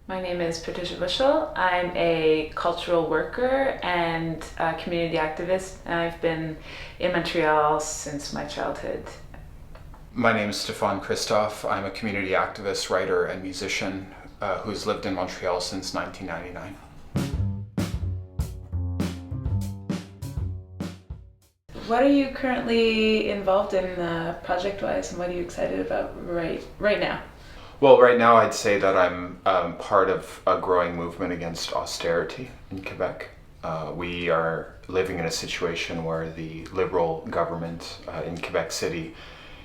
My name is Patricia Boushel. I'm a cultural worker and a community activist, and I've been in Montreal since my childhood. My name is Stefan Christoff. I'm a community activist, writer, and musician who's lived in Montreal since 1999. What are you currently involved in project-wise, and what are you excited about right now? Well, right now I'd say that I'm part of a growing movement against austerity in Quebec. We are living in a situation where the Liberal government in Quebec City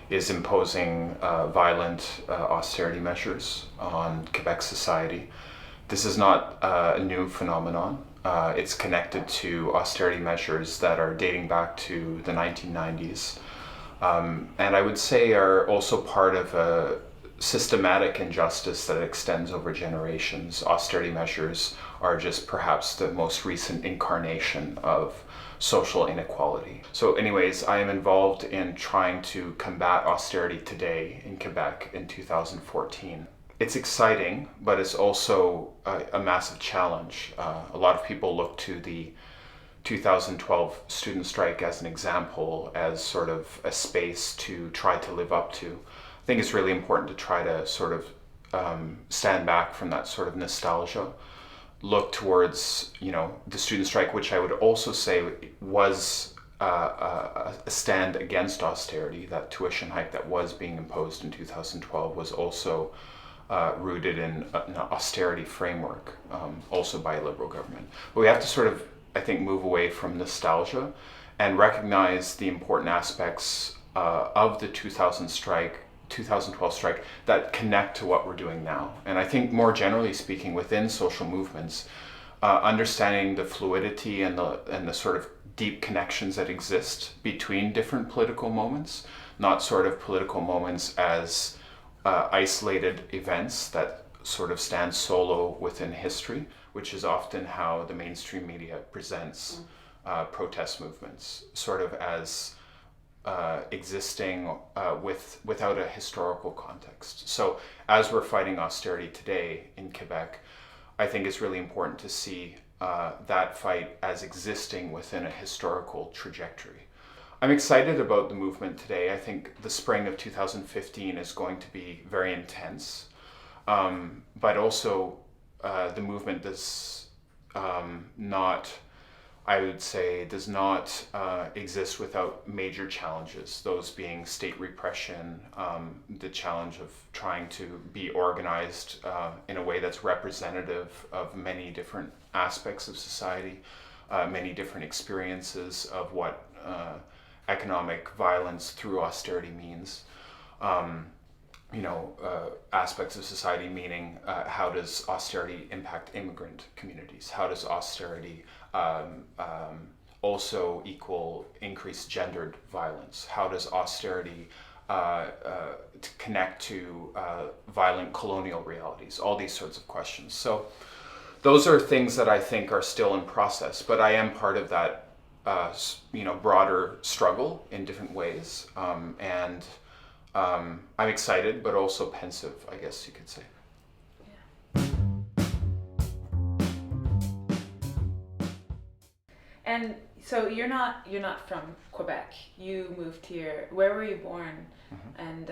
is imposing violent austerity measures on Quebec society. This is not a new phenomenon. It's connected to austerity measures that are dating back to the 1990s. And I would say are also part of a systematic injustice that extends over generations. Austerity measures are just perhaps the most recent incarnation of social inequality. So anyways, I am involved in trying to combat austerity today in Quebec in 2014. It's exciting, but it's also a massive challenge. A lot of people look to the 2012 student strike as an example, as sort of a space to try to live up to. I think it's really important to try to sort of stand back from that sort of nostalgia, look towards, the student strike, which I would also say was a stand against austerity. That tuition hike that was being imposed in 2012 was also rooted in an austerity framework, also by a Liberal government. But we have to sort of, I think, move away from nostalgia and recognize the important aspects of the 2012 strike that connect to what we're doing now. And I think more generally speaking, within social movements, understanding the fluidity and the sort of deep connections that exist between different political moments, not sort of political moments as isolated events that sort of stand solo within history, which is often how the mainstream media presents protest movements, sort of as existing without a historical context. So as we're fighting austerity today in Quebec, I think it's really important to see that fight as existing within a historical trajectory. I'm excited about the movement today. I think the spring of 2015 is going to be very intense, but also the movement does not, I would say, does not exist without major challenges, those being state repression, the challenge of trying to be organized in a way that's representative of many different aspects of society, many different experiences of what economic violence through austerity means. Aspects of society, meaning how does austerity impact immigrant communities? How does austerity also equal increased gendered violence? How does austerity connect to violent colonial realities? All these sorts of questions. So those are things that I think are still in process, but I am part of that broader struggle in different ways. And I'm excited, but also pensive, I guess you could say. Yeah. And so you're not from Quebec. You moved here. Where were you born? Mm-hmm.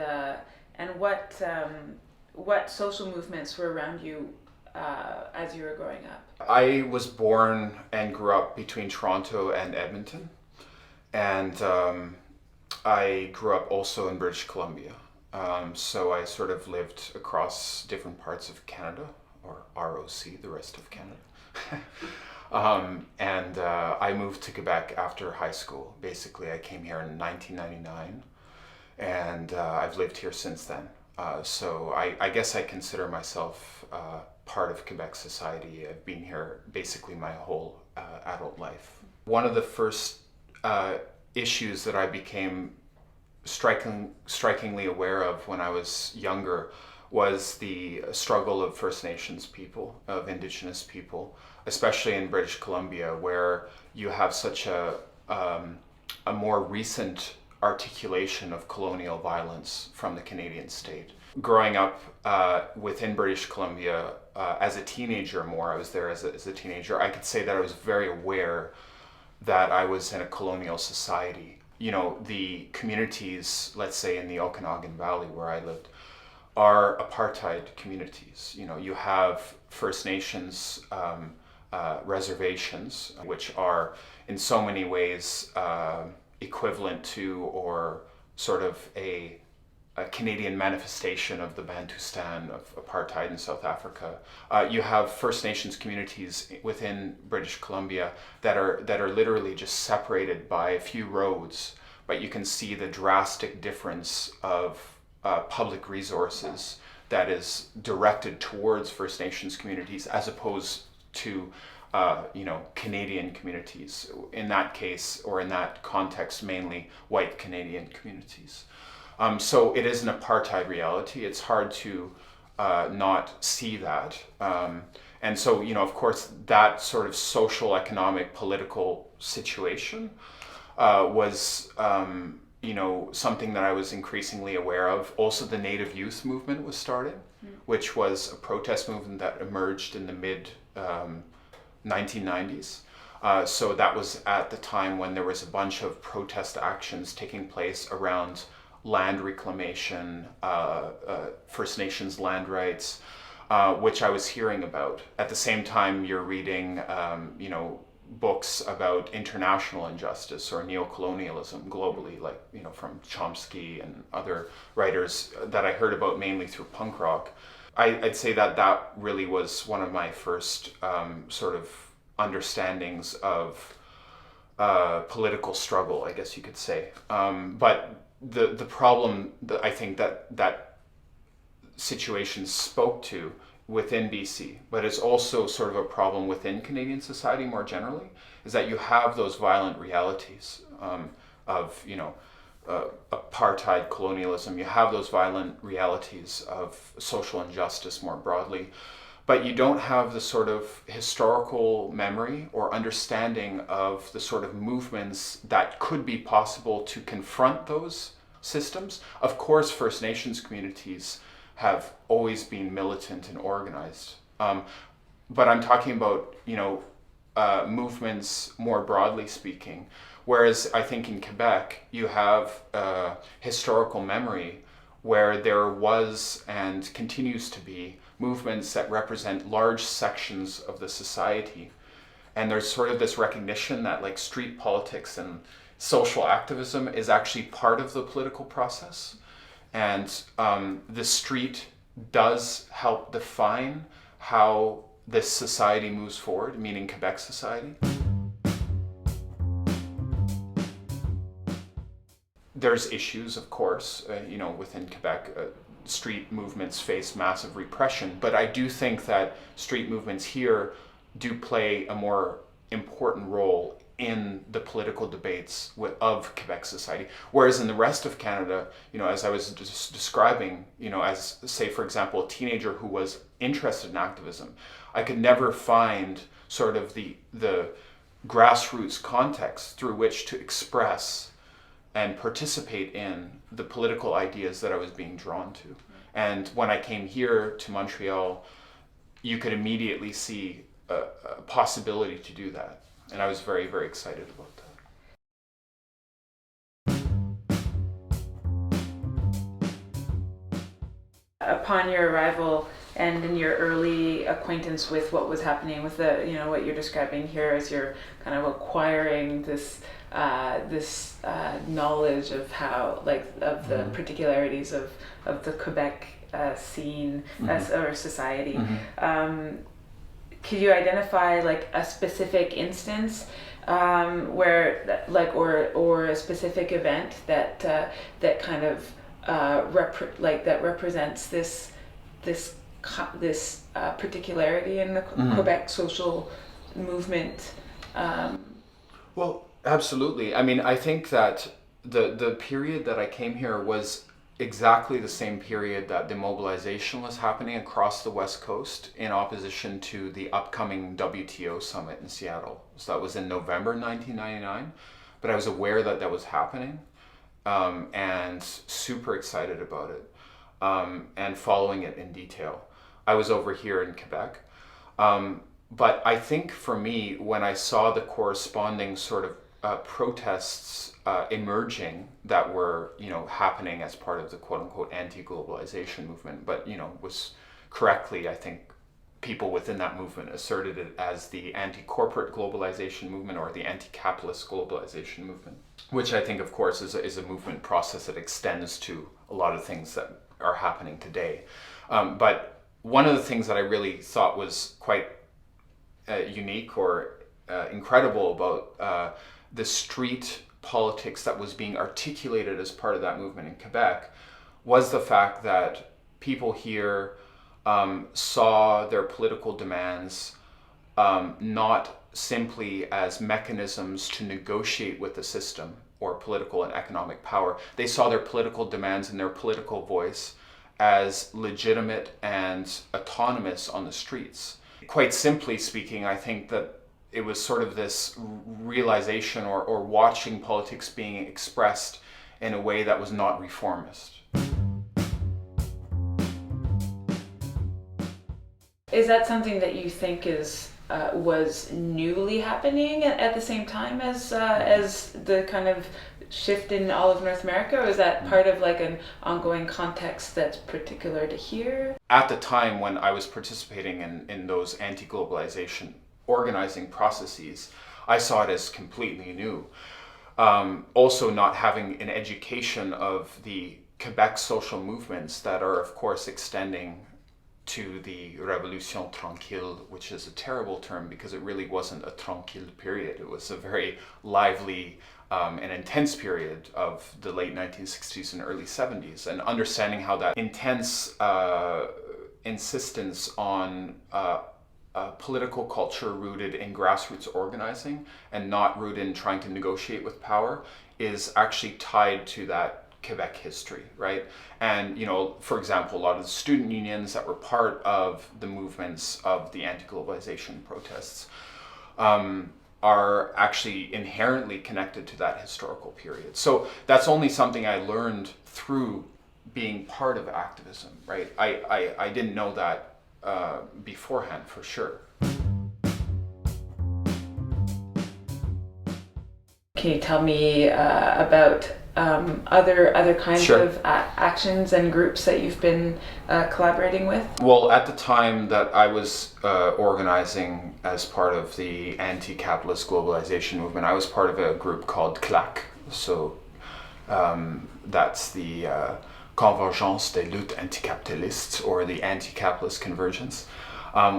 And what social movements were around you as you were growing up? I was born and grew up between Toronto and Edmonton, and I grew up also in British Columbia. So I sort of lived across different parts of Canada, or ROC, the rest of Canada. And I moved to Quebec after high school. Basically, I came here in 1999, and I've lived here since then. So I guess I consider myself part of Quebec society. I've been here basically my whole adult life. One of the first issues that I became strikingly aware of when I was younger was the struggle of First Nations people, of Indigenous people, especially in British Columbia, where you have such a more recent articulation of colonial violence from the Canadian state. growing up within British Columbia as a teenager more, I was there as a teenager, I could say that I was very aware that I was in a colonial society. You know, the communities, let's say in the Okanagan Valley where I lived, are apartheid communities. You know, you have First Nations reservations, which are in so many ways equivalent to or sort of a Canadian manifestation of the Bantustan of apartheid in South Africa. You have First Nations communities within British Columbia that are literally just separated by a few roads, but you can see the drastic difference of public resources that is directed towards First Nations communities as opposed to Canadian communities. In that case, or in that context, mainly white Canadian communities. So it is an apartheid reality. It's hard to not see that. And so, of course, that sort of social, economic, political situation was, something that I was increasingly aware of. Also, the Native Youth Movement was starting, which was a protest movement that emerged in the mid 1990s. So that was at the time when there was a bunch of protest actions taking place around land reclamation, First Nations land rights, which I was hearing about. At the same time, you're reading, books about international injustice or neo-colonialism globally, like, from Chomsky and other writers that I heard about mainly through punk rock. I'd say that really was one of my first sort of understandings of political struggle, I guess you could say. But the problem that I think that situation spoke to within BC, but it's also sort of a problem within Canadian society more generally, is that you have those violent realities of apartheid, colonialism. You have those violent realities of social injustice more broadly, but you don't have the sort of historical memory or understanding of the sort of movements that could be possible to confront those systems. Of course, First Nations communities have always been militant and organized. But I'm talking about, movements more broadly speaking. Whereas I think in Quebec, you have historical memory where there was and continues to be movements that represent large sections of the society. And there's sort of this recognition that like street politics and social activism is actually part of the political process. And the street does help define how this society moves forward, meaning Quebec society. There's issues, of course, within Quebec. Street movements face massive repression, but I do think that street movements here do play a more important role in the political debates of Quebec society. Whereas in the rest of Canada, as I was just describing, as, say, for example, a teenager who was interested in activism, I could never find sort of the grassroots context through which to express and participate in the political ideas that I was being drawn to. And when I came here to Montreal, you could immediately see a possibility to do that. And I was very, very excited about that. Upon your arrival and in your early acquaintance with what was happening with what you're describing here as you're kind of acquiring this knowledge of how, of the particularities of the Quebec scene or society. Could you identify a specific instance where or a specific event that kind of that represents this particularity in the Quebec social movement? Well, absolutely. I mean, I think that the period that I came here was exactly the same period that the mobilization was happening across the West Coast in opposition to the upcoming WTO summit in Seattle. So that was in November 1999, but I was aware that was happening and super excited about it. and following it in detail. I was over here in Quebec. But I think for me, when I saw the corresponding sort of protests emerging that were, happening as part of the quote-unquote anti-globalization movement, but, was correctly, I think, people within that movement asserted it as the anti-corporate globalization movement or the anti-capitalist globalization movement, which I think, of course, is a movement process that extends to a lot of things that are happening today. But one of the things that I really thought was quite unique or incredible about the street politics that was being articulated as part of that movement in Quebec was the fact that people here saw their political demands not simply as mechanisms to negotiate with the system or political and economic power. They saw their political demands and their political voice as legitimate and autonomous on the streets. Quite simply speaking, I think that it was sort of this realization or watching politics being expressed in a way that was not reformist. Is that something that you think was newly happening at the same time as the kind of shift in all of North America, or is that part of like an ongoing context that's particular to here? At the time when I was participating in those anti-globalization organizing processes, I saw it as completely new. Also not having an education of the Quebec social movements that are of course extending to the Revolution tranquille, which is a terrible term because it really wasn't a tranquille period. It was a very lively and intense period of the late 1960s and early 70s, and understanding how that intense insistence on political culture rooted in grassroots organizing and not rooted in trying to negotiate with power is actually tied to that Quebec history, right? And, for example, a lot of the student unions that were part of the movements of the anti-globalization protests are actually inherently connected to that historical period. So that's only something I learned through being part of activism, right? I didn't know that beforehand, for sure. Can you tell me about other kinds Sure. of actions and groups that you've been collaborating with? Well, at the time that I was organizing as part of the anti-capitalist globalization movement, I was part of a group called C.O.L.L.E. So that's the Convergence des luttes anticapitalistes, or the anti-capitalist convergence,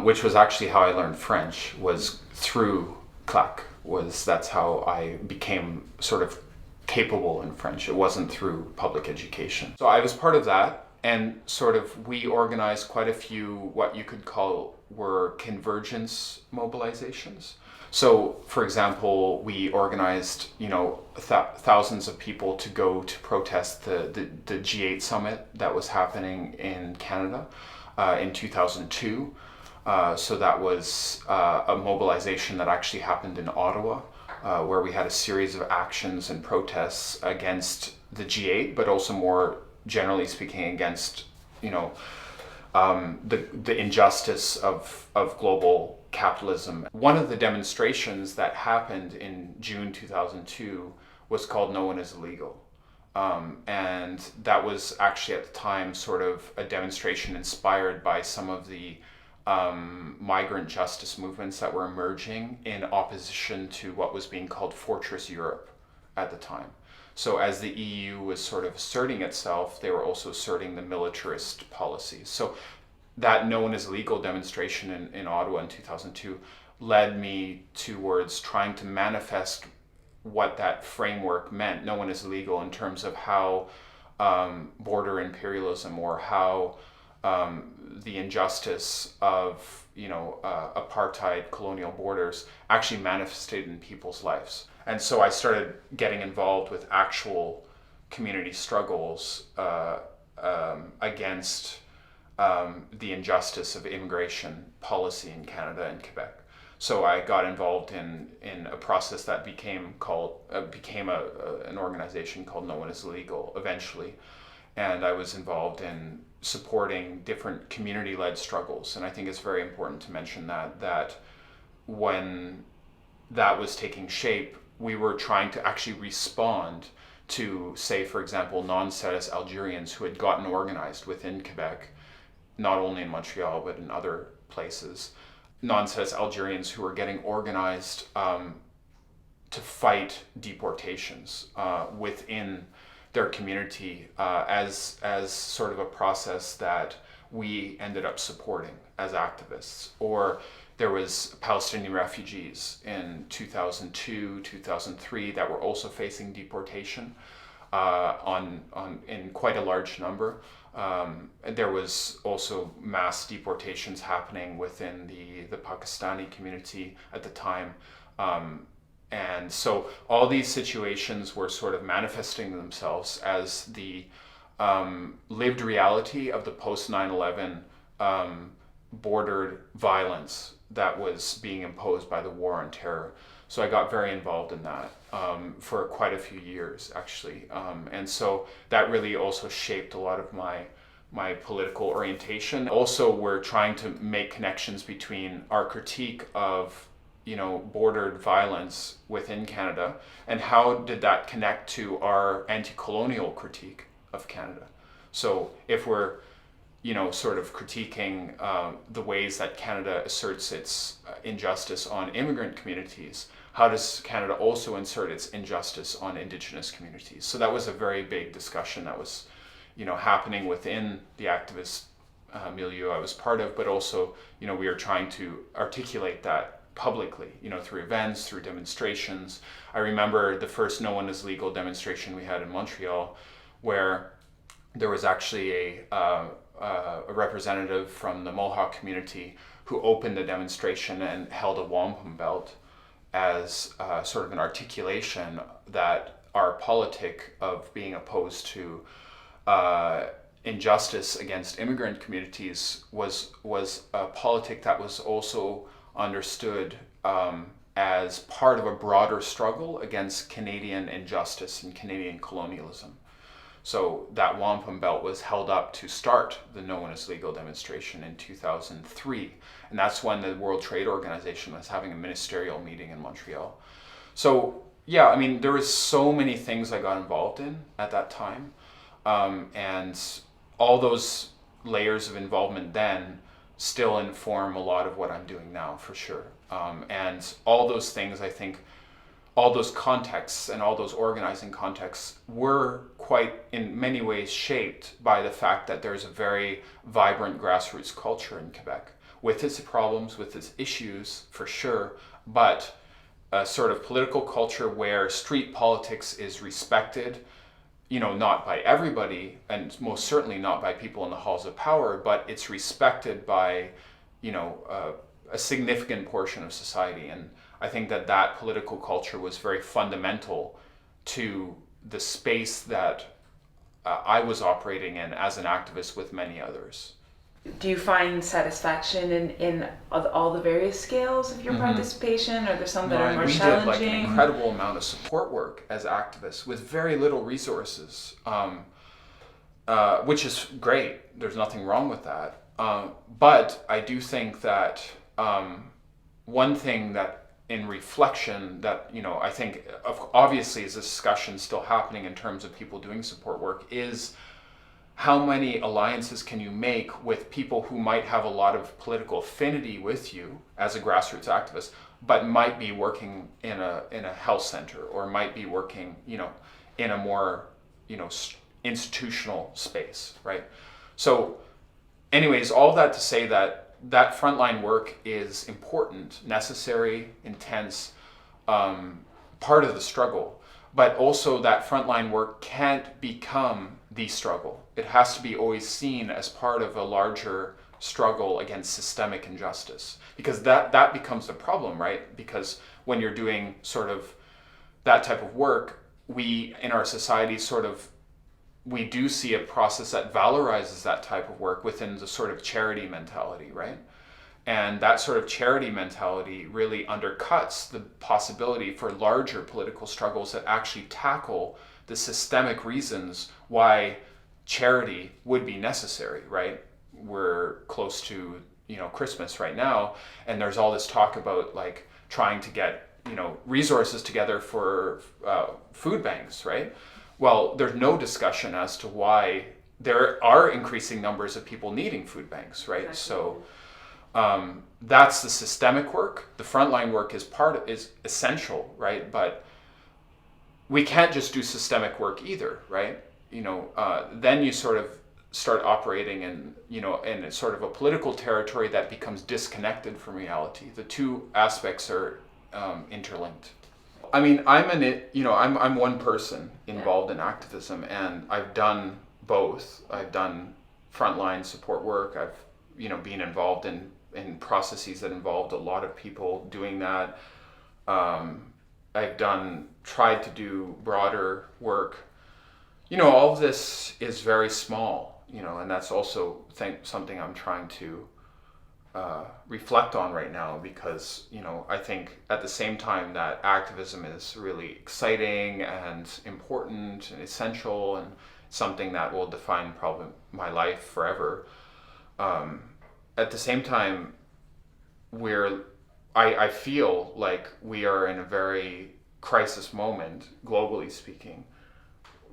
which was actually how I learned French, was through C.O.L.L.E. That's how I became sort of capable in French. It wasn't through public education. So I was part of that, and sort of we organized quite a few what you could call were convergence mobilizations. So, for example, we organized, thousands of people to go to protest the G8 summit that was happening in Canada in 2002. So that was a mobilization that actually happened in Ottawa, where we had a series of actions and protests against the G8, but also more generally speaking against, the injustice of global capitalism. One of the demonstrations that happened in June 2002 was called No One is Illegal. And that was actually at the time sort of a demonstration inspired by some of the migrant justice movements that were emerging in opposition to what was being called Fortress Europe at the time. So as the EU was sort of asserting itself, they were also asserting the militarist policies. So that No One is Illegal demonstration in Ottawa in 2002 led me towards trying to manifest what that framework meant. No one is illegal in terms of how border imperialism or how the injustice of apartheid colonial borders actually manifested in people's lives. And so I started getting involved with actual community struggles against the injustice of immigration policy in Canada and Quebec. So I got involved in a process that became an organization called No One is Illegal eventually. and I was involved in supporting different community-led struggles. And I think it's very important to mention that when that was taking shape, we were trying to actually respond to, say, for example, non-status Algerians who had gotten organized within Quebec, not only in Montreal, but in other places. Non-status Algerians who were getting organized to fight deportations within their community as sort of a process that we ended up supporting as activists. Or there was Palestinian refugees in 2002, 2003 that were also facing deportation in quite a large number. There was also mass deportations happening within the Pakistani community at the time. And so all these situations were sort of manifesting themselves as the lived reality of the post 9/11 bordered violence that was being imposed by the war on terror. So I got very involved in that for quite a few years, actually. And so that really also shaped a lot of my political orientation. Also, we're trying to make connections between our critique of bordered violence within Canada, and how did that connect to our anti-colonial critique of Canada. So if we're sort of critiquing the ways that Canada asserts its injustice on immigrant communities, how does Canada also insert its injustice on Indigenous communities? So that was a very big discussion that was happening within the activist milieu I was part of, but also we are trying to articulate that publicly, through events, through demonstrations. I remember the first No One Is Legal demonstration we had in Montreal, where there was actually a representative from the Mohawk community who opened the demonstration and held a wampum belt as sort of an articulation that our politic of being opposed to injustice against immigrant communities was a politic that was also understood as part of a broader struggle against Canadian injustice and Canadian colonialism. So that wampum belt was held up to start the No One Is Legal demonstration in 2003. And that's when the World Trade Organization was having a ministerial meeting in Montreal. So yeah, I mean, there was so many things I got involved in at that time. And all those layers of involvement then still inform a lot of what I'm doing now, for sure. And all those things, I think, all those contexts and all those organizing contexts were quite, in many ways, shaped by the fact that there's a very vibrant grassroots culture in Quebec, with its problems, with its issues, for sure, but a sort of political culture where street politics is respected, not by everybody, and most certainly not by people in the halls of power, but it's respected by, a significant portion of society. And I think that political culture was very fundamental to the space that I was operating in as an activist with many others. Do you find satisfaction in all the various scales of your participation? Are there some that are more challenging? We did an incredible amount of support work as activists with very little resources, which is great. There's nothing wrong with that. But I do think that one thing that in reflection that, I think obviously is a discussion still happening in terms of people doing support work is how many alliances can you make with people who might have a lot of political affinity with you as a grassroots activist, but might be working in a health center, or might be working, in a more, institutional space, right? So anyways, all that to say that frontline work is important, necessary, intense, part of the struggle, but also that frontline work can't become the struggle. It has to be always seen as part of a larger struggle against systemic injustice, because that becomes the problem, right? Because when you're doing sort of that type of work, we in our society we do see a process that valorizes that type of work within the sort of charity mentality, right? And that sort of charity mentality really undercuts the possibility for larger political struggles that actually tackle the systemic reasons why charity would be necessary, right? We're close to, Christmas right now, and there's all this talk about like trying to get, resources together for food banks, right? Well, there's no discussion as to why there are increasing numbers of people needing food banks, right? Exactly. So that's the systemic work. The frontline work is essential, right? But we can't just do systemic work either, right? Then you sort of start operating in a sort of a political territory that becomes disconnected from reality. The two aspects are interlinked. I mean, I'm one person involved in activism, and I've done both. I've done frontline support work. I've been involved in processes that involved a lot of people doing that. I've tried to do broader work. All of this is very small, and that's also something I'm trying to reflect on right now, because, I think at the same time that activism is really exciting and important and essential and something that will define probably my life forever, at the same time, I feel like we are in a very crisis moment, globally speaking.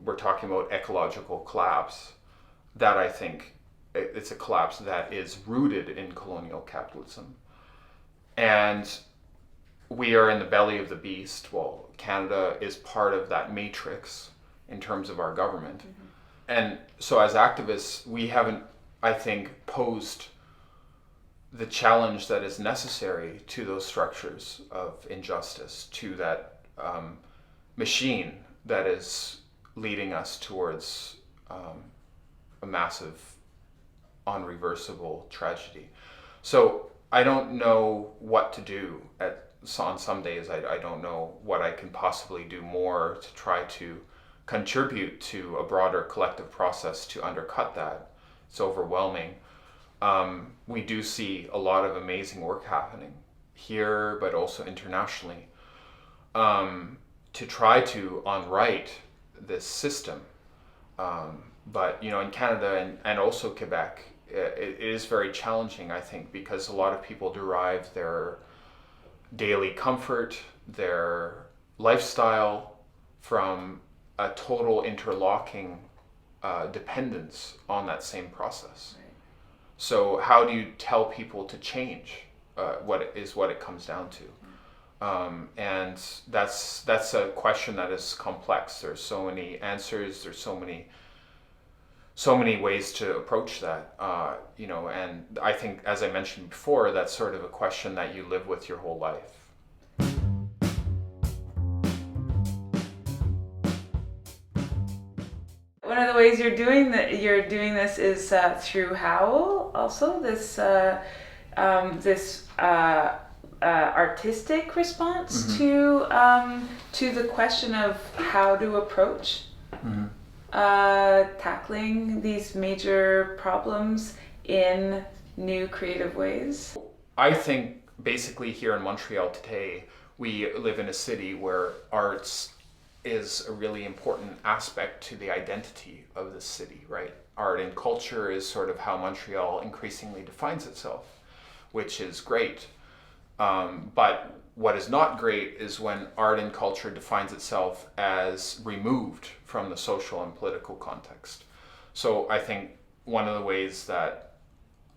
We're talking about ecological collapse, that I think it's a collapse that is rooted in colonial capitalism. And we are in the belly of the beast. Well, Canada is part of that matrix in terms of our government. Mm-hmm. And so as activists, we haven't, I think, posed the challenge that is necessary to those structures of injustice, to that machine that is leading us towards a massive, unreversible tragedy. So I don't know what to do on some days. I don't know what I can possibly do more to try to contribute to a broader collective process to undercut that. It's overwhelming. We do see a lot of amazing work happening here, but also internationally, to try to unwrite this system. But in Canada and also Quebec, it is very challenging, I think, because a lot of people derive their daily comfort, their lifestyle from a total interlocking dependence on that same process. Right. So how do you tell people to change what it comes down to? And that's a question that is complex. There's so many answers. There's so many ways to approach that. And I think, as I mentioned before, that's sort of a question that you live with your whole life. One of the ways you're doing this is through Howl. Also, this artistic response mm-hmm. to the question of how to approach mm-hmm. Tackling these major problems in new creative ways. I think basically here in Montreal today, we live in a city where arts is a really important aspect to the identity of the city, right? Art and culture is sort of how Montreal increasingly defines itself, which is great. But what is not great is when art and culture defines itself as removed from the social and political context. So I think one of the ways that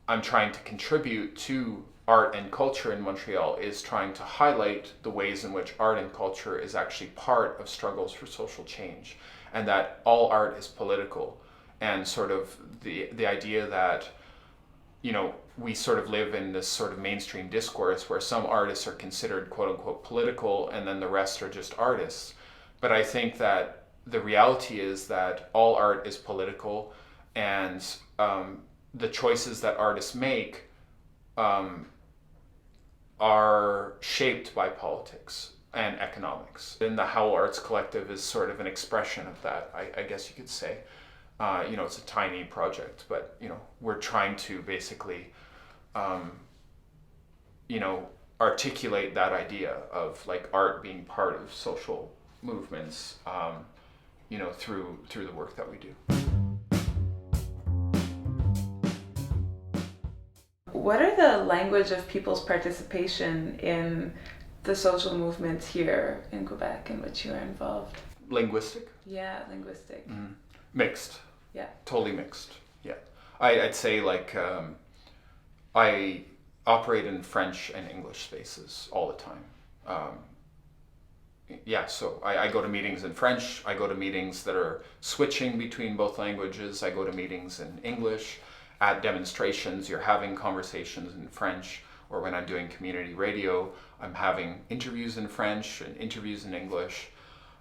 I'm trying to contribute to art and culture in Montreal is trying to highlight the ways in which art and culture is actually part of struggles for social change, and that all art is political, and sort of the idea that we sort of live in this sort of mainstream discourse where some artists are considered quote unquote political and then the rest are just artists. But I think that the reality is that all art is political, and the choices that artists make are shaped by politics and economics. And the Howl Arts Collective is sort of an expression of that, I guess you could say. It's a tiny project, but we're trying to basically articulate that idea of like art being part of social movements through the work that we do. what are the language of people's participation in the social movements here in Quebec in which you are involved? Linguistic? Yeah, linguistic. Mixed. Yeah. Totally mixed. Yeah. I'd say like I operate in French and English spaces all the time. So I go to meetings in French. I go to meetings that are switching between both languages. I go to meetings in English. At demonstrations, you're having conversations in French, or when I'm doing community radio, I'm having interviews in French and interviews in English.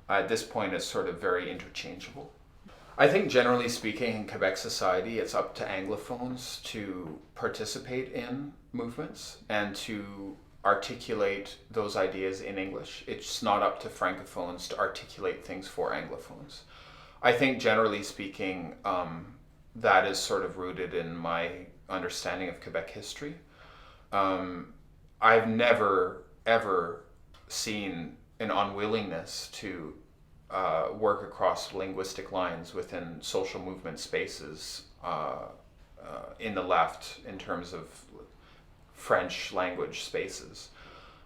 At this point, it's sort of very interchangeable. I think generally speaking in Quebec society, it's up to Anglophones to participate in movements and to articulate those ideas in English. It's not up to Francophones to articulate things for Anglophones. I think generally speaking, that is sort of rooted in my understanding of Quebec history. I've never, ever seen an unwillingness to work across linguistic lines within social movement spaces in the left in terms of French language spaces.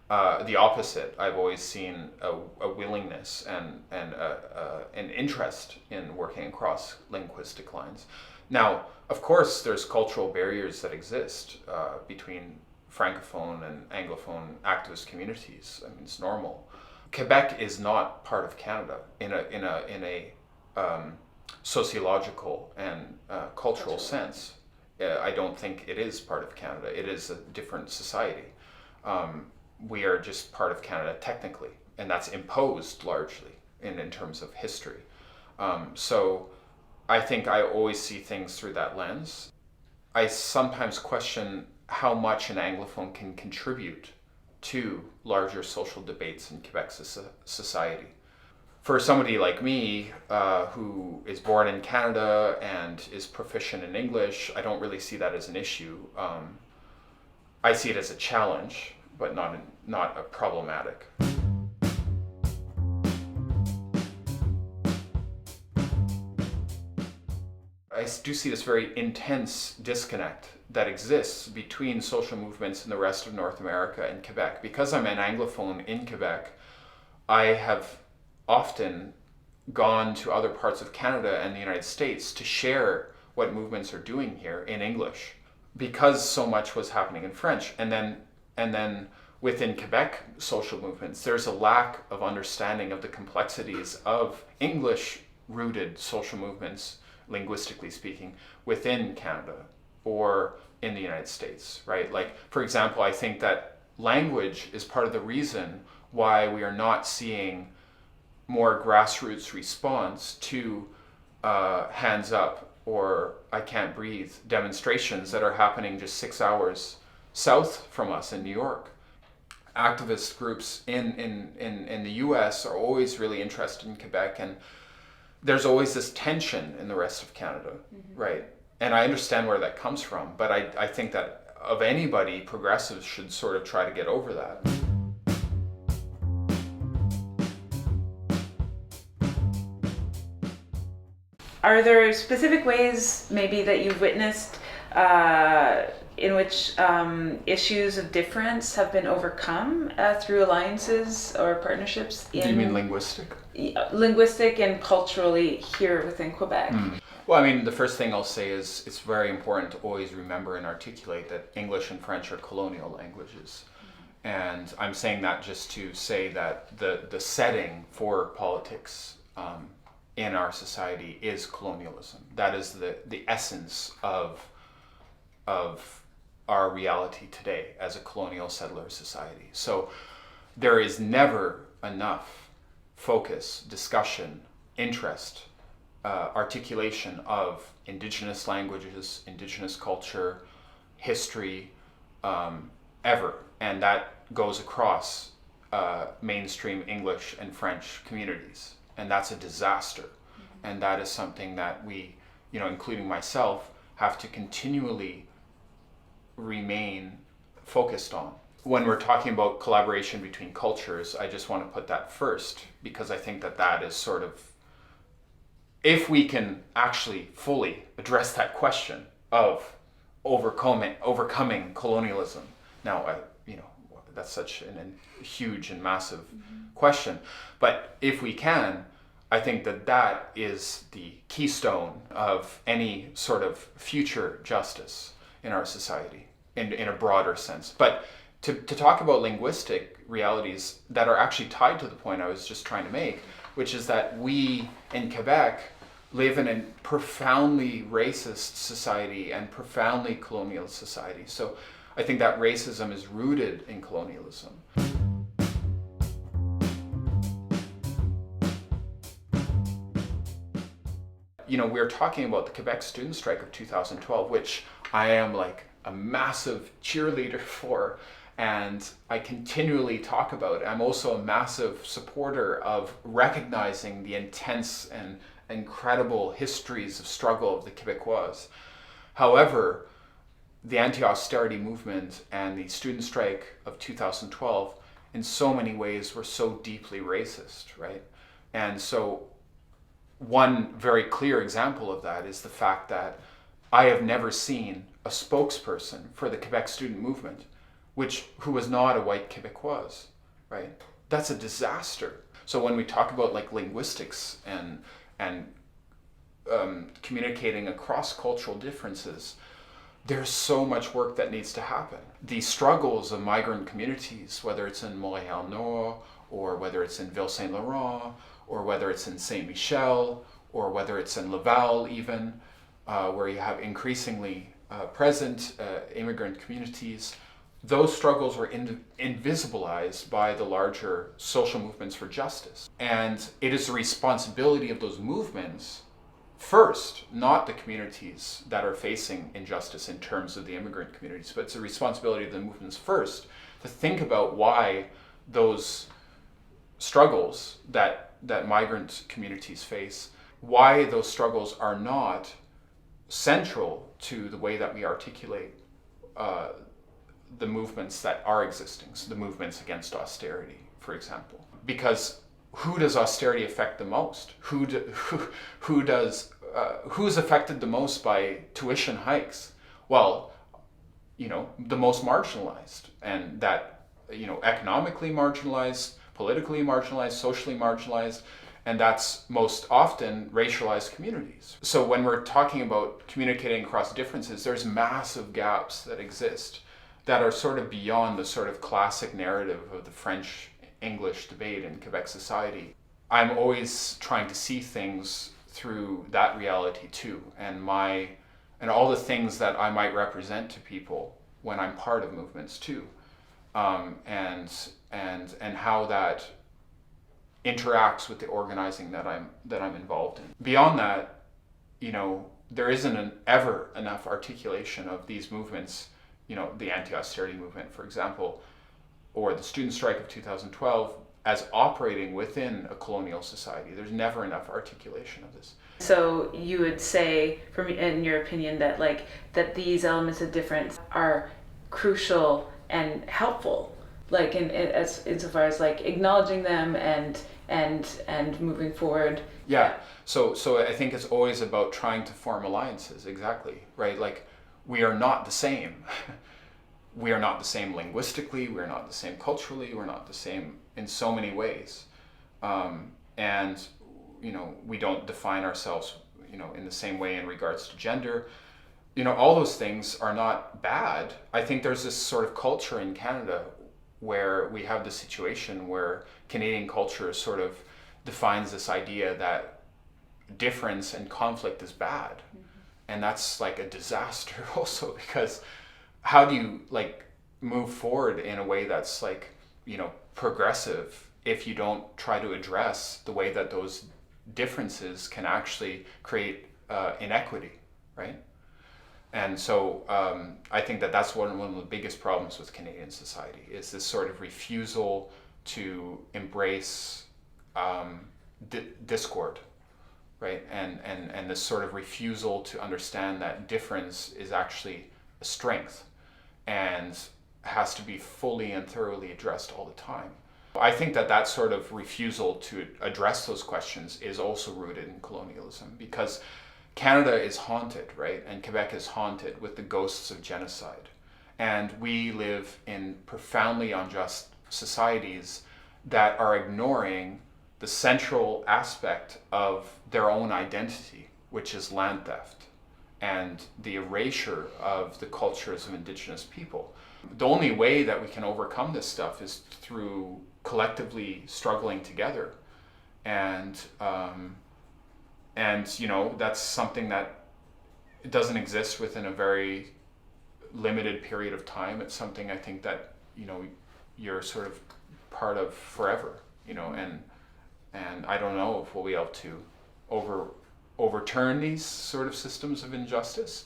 The opposite, I've always seen a willingness and an interest in working across linguistic lines. Now, of course, there's cultural barriers that exist between Francophone and Anglophone activist communities. I mean, it's normal. Quebec is not part of Canada in a sociological and cultural sense. I don't think it is part of Canada. It is a different society. We are just part of Canada technically, and that's imposed largely in terms of history. So I think I always see things through that lens. I sometimes question how much an Anglophone can contribute to larger social debates in Quebec society. For somebody like me, who is born in Canada and is proficient in English, I don't really see that as an issue. I see it as a challenge, but not a problematic. I do see this very intense disconnect that exists between social movements in the rest of North America and Quebec. Because I'm an Anglophone in Quebec, I have often gone to other parts of Canada and the United States to share what movements are doing here in English, because so much was happening in French. And then within Quebec social movements, there's a lack of understanding of the complexities of English-rooted social movements, linguistically speaking, within Canada or in the United States, right? Like, for example, I think that language is part of the reason why we are not seeing more grassroots response to hands up or I can't breathe demonstrations that are happening just 6 hours south from us in New York. Activist groups in the US are always really interested in Quebec, and there's always this tension in the rest of Canada, right? And I understand where that comes from, but I think that of anybody, progressives should sort of try to get over that. Are there specific ways maybe that you've witnessed in which issues of difference have been overcome through alliances or partnerships? Do you mean linguistic? Linguistic and culturally here within Quebec. Well, I mean, the first thing I'll say is it's very important to always remember and articulate that English and French are colonial languages. And I'm saying that just to say that the setting for politics in our society is colonialism. That is the essence of our reality today as a colonial settler society. So there is never enough focus, discussion, interest, articulation of Indigenous languages, Indigenous culture, history, ever. And that goes across mainstream English and French communities. And that's a disaster. And that is something that we, including myself, have to continually remain focused on. When we're talking about collaboration between cultures, I just want to put that first, because I think that is sort of, if we can actually fully address that question of overcoming colonialism. Now, that's such a huge and massive question. But if we can, I think that is the keystone of any sort of future justice in our society, in a broader sense. But to talk about linguistic realities that are actually tied to the point I was just trying to make, which is that we in Quebec live in a profoundly racist society and profoundly colonial society. So I think that racism is rooted in colonialism. We're talking about the Quebec student strike of 2012, which I am like a massive cheerleader for, and I continually talk about. I'm also a massive supporter of recognizing the intense and incredible histories of struggle of the Quebecois. However, the anti-austerity movement and the student strike of 2012 in so many ways were so deeply racist, right? And so one very clear example of that is the fact that I have never seen a spokesperson for the Quebec student movement who was not a white Quebecois, right? That's a disaster. So when we talk about like linguistics and communicating across cultural differences, there's so much work that needs to happen. The struggles of migrant communities, whether it's in Montreal Nord, or whether it's in Ville Saint Laurent, or whether it's in Saint Michel, or whether it's in Laval even, where you have increasingly present immigrant communities, those struggles were invisibilized by the larger social movements for justice. And it is the responsibility of those movements first, not the communities that are facing injustice in terms of the immigrant communities, but it's the responsibility of the movements first to think about why those struggles that migrant communities face, why those struggles are not central to the way that we articulate the movements that are existing, so the movements against austerity, for example. Because who does austerity affect the most? Who's affected the most by tuition hikes? Well, the most marginalized, and that, economically marginalized, politically marginalized, socially marginalized, and that's most often racialized communities. So when we're talking about communicating across differences, there's massive gaps that exist that are sort of beyond the sort of classic narrative of the French-English debate in Quebec society. I'm always trying to see things through that reality too, and all the things that I might represent to people when I'm part of movements too, and how that interacts with the organizing that I'm involved in. Beyond that, there isn't ever enough articulation of these movements, the anti-austerity movement, for example, or the student strike of 2012, as operating within a colonial society. There's never enough articulation of this. So you would say, in your opinion, that these elements of difference are crucial and helpful, insofar as acknowledging them and moving forward. Yeah. So I think it's always about trying to form alliances. Exactly. Right. We are not the same. We are not the same linguistically. We're not the same culturally. We're not the same in so many ways. And we don't define ourselves, in the same way in regards to gender. All those things are not bad. I think there's this sort of culture in Canada where we have the situation where Canadian culture sort of defines this idea that difference and conflict is bad. Mm-hmm. And that's like a disaster also, because how do you move forward in a way that's progressive if you don't try to address the way that those differences can actually create inequity, right? And so I think that's one of the biggest problems with Canadian society is this sort of refusal to embrace discord, right? And this sort of refusal to understand that difference is actually a strength and has to be fully and thoroughly addressed all the time. I think that sort of refusal to address those questions is also rooted in colonialism, because Canada is haunted, right? And Quebec is haunted with the ghosts of genocide. And we live in profoundly unjust societies that are ignoring the central aspect of their own identity, which is land theft and the erasure of the cultures of Indigenous people. The only way that we can overcome this stuff is through collectively struggling together. And that's something that doesn't exist within a very limited period of time. It's something I think that, you're sort of part of forever, and I don't know if we'll be able to overturn these sort of systems of injustice.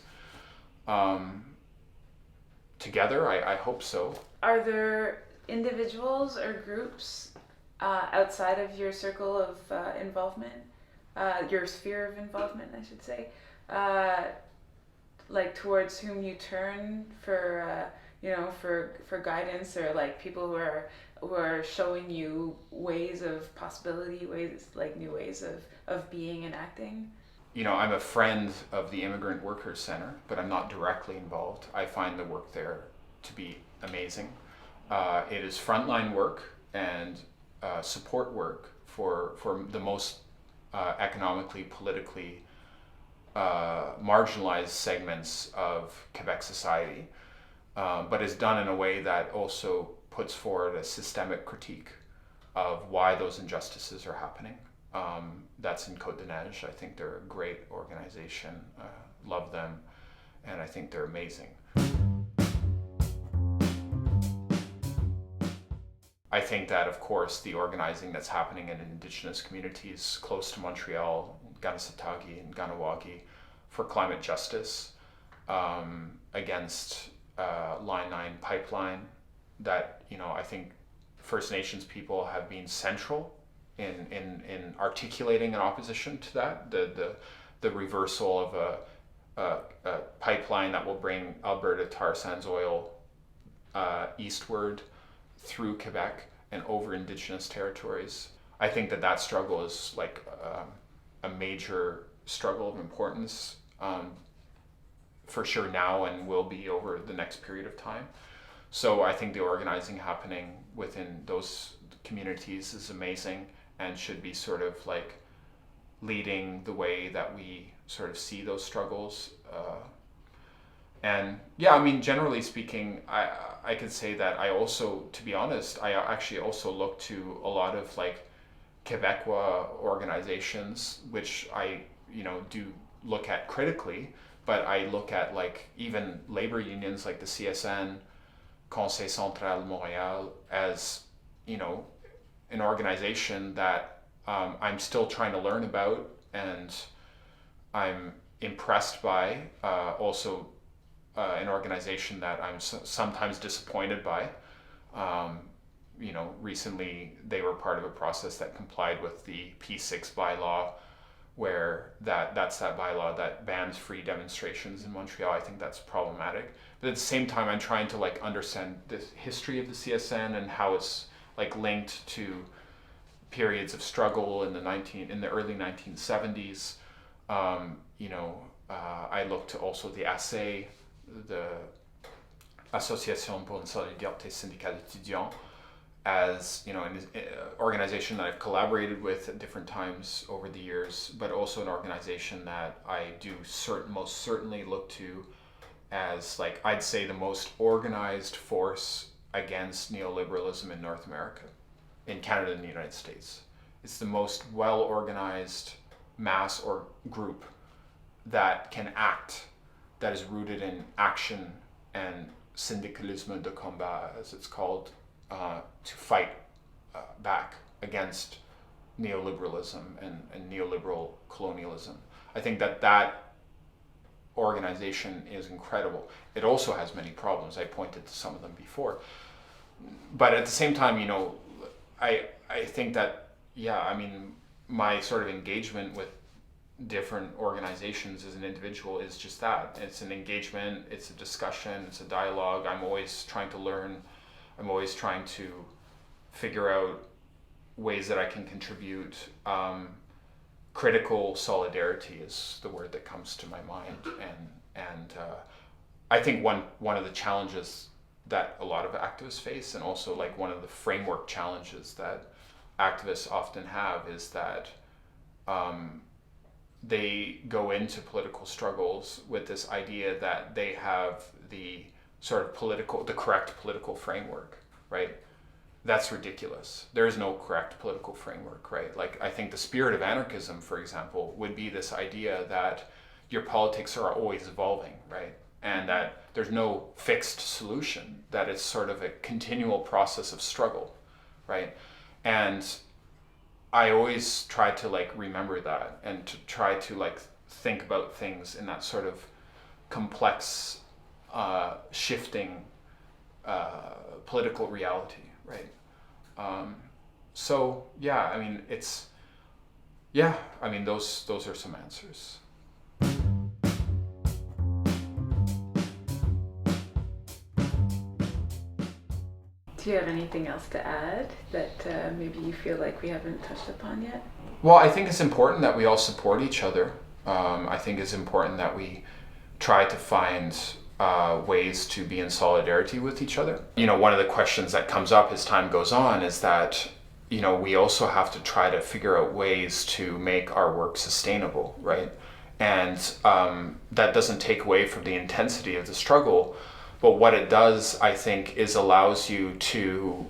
Together, I hope so. Are there individuals or groups outside of your circle of involvement, your sphere of involvement, I should say, like towards whom you turn for guidance, or like people who are showing you ways of possibility, new ways of being and acting? I'm a friend of the Immigrant Workers Center, but I'm not directly involved. I find the work there to be amazing. It is frontline work and support work for the most economically, politically marginalized segments of Quebec society, but is done in a way that also puts forward a systemic critique of why those injustices are happening. That's in Côte de Neige. I think they're a great organization. Love them, and I think they're amazing. I think that, of course, the organizing that's happening in Indigenous communities close to Montreal, Ganasatagi and Ganawagi, for climate justice, against Line 9 pipeline, that, I think First Nations people have been central in articulating an opposition to that, the reversal of a pipeline that will bring Alberta tar sands oil eastward through Quebec and over Indigenous territories. I think that struggle is like a major struggle of importance, for sure now, and will be over the next period of time. So I think the organizing happening within those communities is amazing and should be sort of like leading the way that we sort of see those struggles. And yeah, I mean, generally speaking, I could say that I also, to be honest, I actually also look to a lot of like Quebecois organizations, which I, do look at critically, but I look at like even labor unions like the CSN, Conseil Central Montréal, as, an organization that I'm still trying to learn about, and I'm impressed by, also an organization that I'm sometimes disappointed by. Recently they were part of a process that complied with the P6 bylaw, where that's that bylaw that bans free demonstrations in Montreal. I think that's problematic. But at the same time, I'm trying to like understand the history of the CSN and how it's like linked to periods of struggle in the early 1970s. I look to also the AC, the Association pour une solidarité syndicale étudiant, as an organization that I've collaborated with at different times over the years, but also an organization that I do most certainly look to as, like, I'd say the most organized force against neoliberalism in North America, in Canada and the United States. It's the most well-organized mass or group that can act, that is rooted in action and syndicalisme de combat, as it's called, to fight back against neoliberalism and neoliberal colonialism. I think that organization is incredible. It also has many problems. I pointed to some of them before. But at the same time, I think that, my sort of engagement with different organizations as an individual is just that. It's an engagement, it's a discussion, it's a dialogue. I'm always trying to learn. I'm always trying to figure out ways that I can contribute. critical solidarity is the word that comes to my mind, and I think one of the challenges that a lot of activists face, and also like one of the framework challenges that activists often have, is that they go into political struggles with this idea that they have the correct political framework, right? That's ridiculous. There is no correct political framework, right? Like, I think the spirit of anarchism, for example, would be this idea that your politics are always evolving, right? And that there's no fixed solution, that it's sort of a continual process of struggle, right? And I always try to like remember that, and to try to like think about things in that sort of complex, shifting political reality, right? So yeah, I mean, those are some answers. Do you have anything else to add that maybe you feel like we haven't touched upon yet? Well, I think it's important that we all support each other. I think it's important that we try to find ways to be in solidarity with each other. You know, one of the questions that comes up as time goes on is that, you know, we also have to try to figure out ways to make our work sustainable, right? And that doesn't take away from the intensity of the struggle, but what it does, I think, is allows you to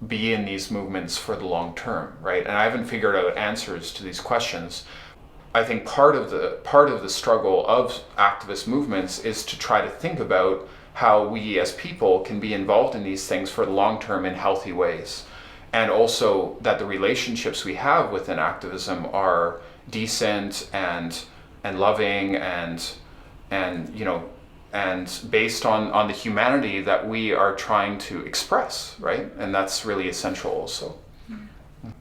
be in these movements for the long term, right? And I haven't figured out answers to these questions. I think part of the struggle of activist movements is to try to think about how we as people can be involved in these things for the long term in healthy ways. And also that the relationships we have within activism are decent and loving and you know, and based on the humanity that we are trying to express, right? And that's really essential also.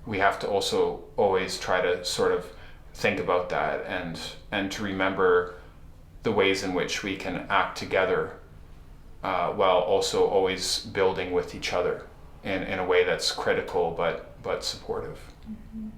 We have to also always try to sort of think about that, and to remember the ways in which we can act together while also always building with each other in a way that's critical but supportive. Mm-hmm.